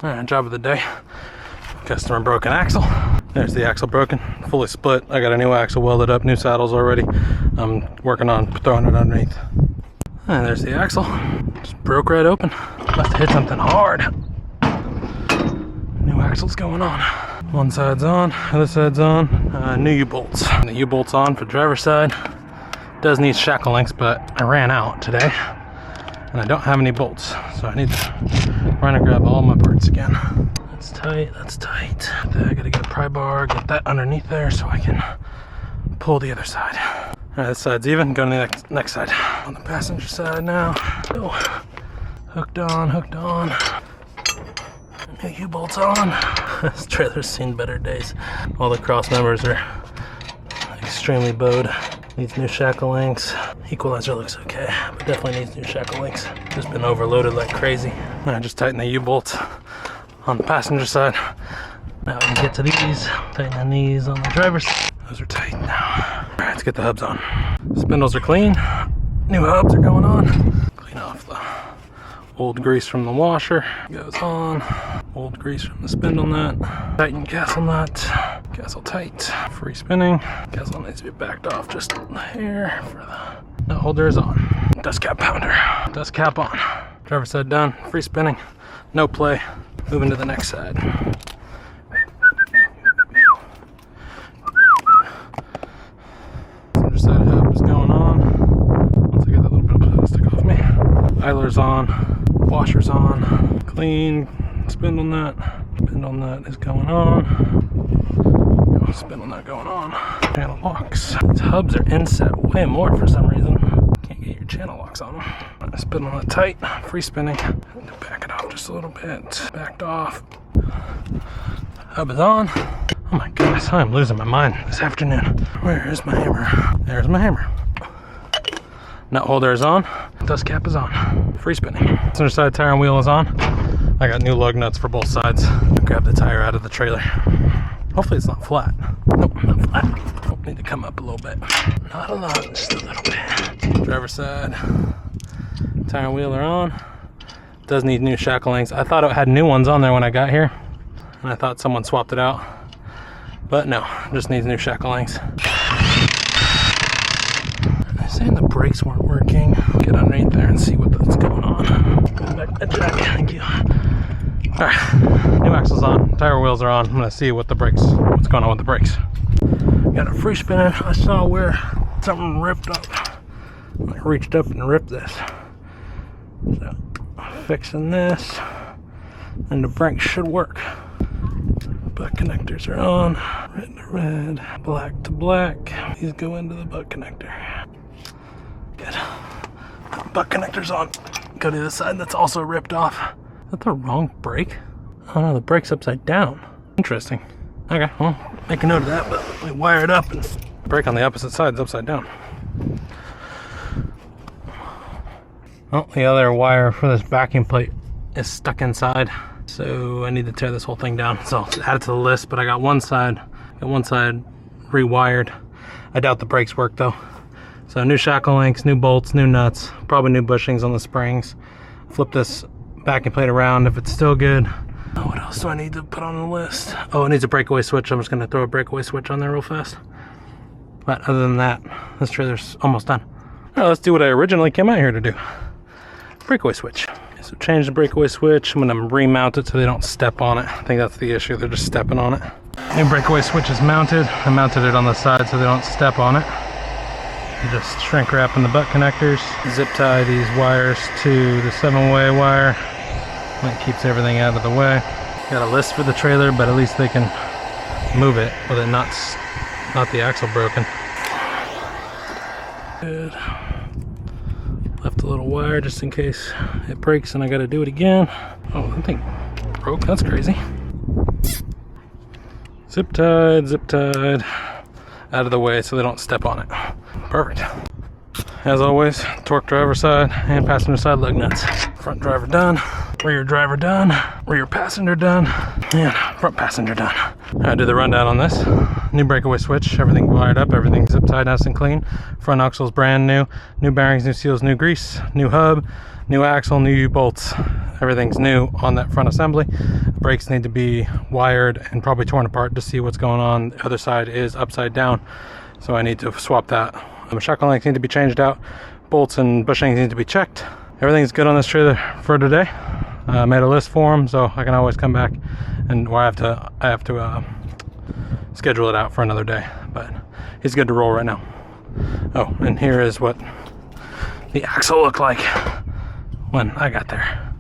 Alright, job of the day. Customer broken axle. There's the axle broken, fully split. I got a new axle welded up, new saddles already. I'm working on throwing it underneath. And there's the axle. Just broke right open. Must have hit something hard. New axle's going on. One side's on, other side's on. New U-bolts. The U-bolt's on for driver's side. Does need shackle links, but I ran out today. And I don't have any bolts, so I need to run and grab all my parts again. That's tight, that's tight. I gotta get a pry bar, get that underneath there so I can pull the other side. Alright, this side's even, go to the next side. On the passenger side now. Oh, hooked on, hooked on. New U-bolts on. This trailer's seen better days. All the cross members are extremely bowed. Needs new shackle links. Equalizer looks okay, but definitely needs new shackle links. Just been overloaded like crazy. I just tightened the U-bolts on the passenger side. Now I can get to these, tightening these on the driver's side. Those are tight now. All right, let's get the hubs on. Spindles are clean. New hubs are going on. Clean off the old grease from the washer. Goes on. Old grease from the spindle nut. Tighten castle nut. Castle tight. Free spinning. Castle needs to be backed off just a hair for the nut holder is on. Dust cap pounder. Dust cap on. Driver's side done. Free spinning. No play. Moving to the next side. Passenger side hub is going on. Once I get that little bit of plastic off me. Idler's on. Washer's on. Clean. Spindle nut. Spindle nut is going on. Spindle nut going on. Channel locks. These hubs are inset way more for some reason. Can't get your channel locks on them. Spindle nut tight. Free spinning. Back it off just a little bit. Backed off. Hub is on. Oh my goodness, I'm losing my mind this afternoon. Where is my hammer? There's my hammer. Nut holder is on. Dust cap is on. Free spinning. Center side tire and wheel is on. I got new lug nuts for both sides. Grab the tire out of the trailer. Hopefully it's not flat. Nope, not flat. Oh, need to come up a little bit. Not a lot, just a little bit. Driver's side. Tire and wheel are on. Does need new shackle links. I thought it had new ones on there when I got here. And I thought someone swapped it out. But no, just needs new shackle links. They're saying the brakes weren't working. Get underneath there and see what's going on. Go back to the track, thank you. Alright, new axles on, tire wheels are on. I'm gonna see what's going on with the brakes. Got a free spinner. I saw where something ripped up. I reached up and ripped this. So, fixing this, and the brakes should work. Butt connectors are on, red to red, black to black. These go into the butt connector. Good. Butt connector's on. Go to the side that's also ripped off. Is that the wrong brake? Oh no, the brake's upside down. Interesting. Okay, well, make a note of that, but we wire it up and the brake on the opposite side is upside down. Well, the other wire for this backing plate is stuck inside, so I need to tear this whole thing down. So I'll add it to the list, but I got one side rewired. I doubt the brakes work though. So new shackle links, new bolts, new nuts, probably new bushings on the springs. Flip this backing plate around if it's still good. Oh, what else do I need to put on the list? Oh, it needs a breakaway switch. I'm just gonna throw a breakaway switch on there real fast. But other than that, this trailer's almost done. All right, let's do what I originally came out here to do. Breakaway switch. So change the breakaway switch. I'm gonna remount it so they don't step on it. I think that's the issue, they're just stepping on it. New breakaway switch is mounted. I mounted it on the side so they don't step on it. Just shrink wrap in the butt connectors. Zip tie these wires to the 7-way wire. That keeps everything out of the way. Got a list for the trailer, but at least they can move it with it not the axle broken. Good. Left a little wire just in case it breaks and I gotta do it again. Oh, that thing broke, that's crazy. Zip tied. Out of the way so they don't step on it. Perfect. As always, torque driver side and passenger side lug nuts. Front driver done, rear driver done, rear passenger done, and front passenger done. I do the rundown on this. New breakaway switch, everything wired up, everything zip tied nice and clean. Front axle's brand new. New bearings, new seals, new grease, new hub, new axle, new U-bolts. Everything's new on that front assembly. brakes need to be wired and probably torn apart to see what's going on. The other side is upside down, so I need to swap that. The shackle links need to be changed out. Bolts and bushings need to be checked. Everything's good on this trailer for today. I made a list for them, so I can always come back, and I have to schedule it out for another day. But he's good to roll right now. Oh, and here is what the axle looked like when I got there.